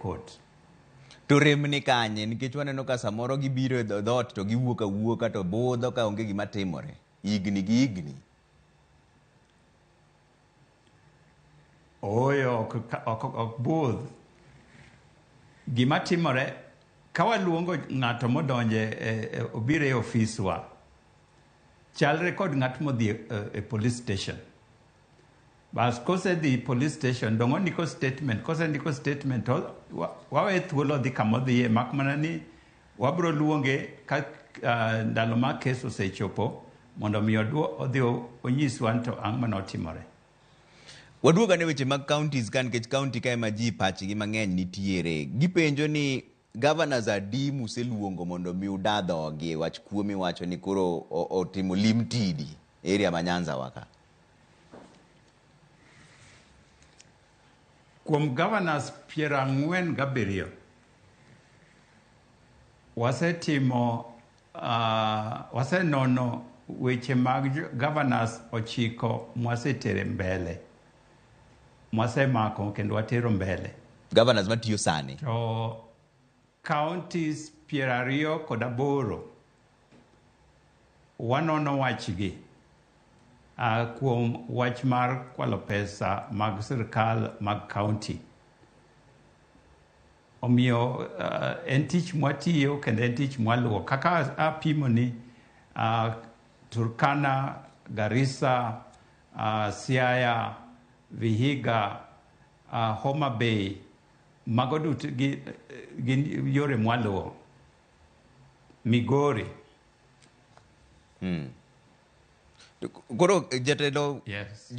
court. To rem ni kanye nikech waneno ka samoro gibiro e dhot to giwuok awuoka to bodho ka onge gima timore igni gi igni. Oyo ok budh. Gima timore ka waluongo ng'ato modonje obiro e ofiswa chalre kod ng'at modhi e police station. Bas kose dhi police station dongo ndiko statement, kose ndiko statement wawe thuolo dhi kamodhiye mak mana ni wabro luonge ka ndalo ma kes osechopo mondo mi odhi onyiswa to ang' manotimore. Waduoga ne weche mag counties kan nikech county ka ema ji pachgi mang'eny nitiere. Gipenjo ni governors adi museluongo mondo mi udadhogi wach kuo miwacho ni koro otimo lim tidi area ma Nyanza waka. Kuom governors 47 wasenono weche mag governors 9 mwasetere mbele. Mwasemako kendo watero mbele. Governors matiyo sani. To counties 28 wanono wachgi. Kuom wach mar kwalo pesa mag sirkal mag county. Omiyo en tich mwatiyo kendo en tich mwaluwo. Kaka apimo ni Turkana, Garissa, Siaya, Vihiga, Homa Bay, mago duto gin yore mwaluwo. Migori. Koro jatelo Yes.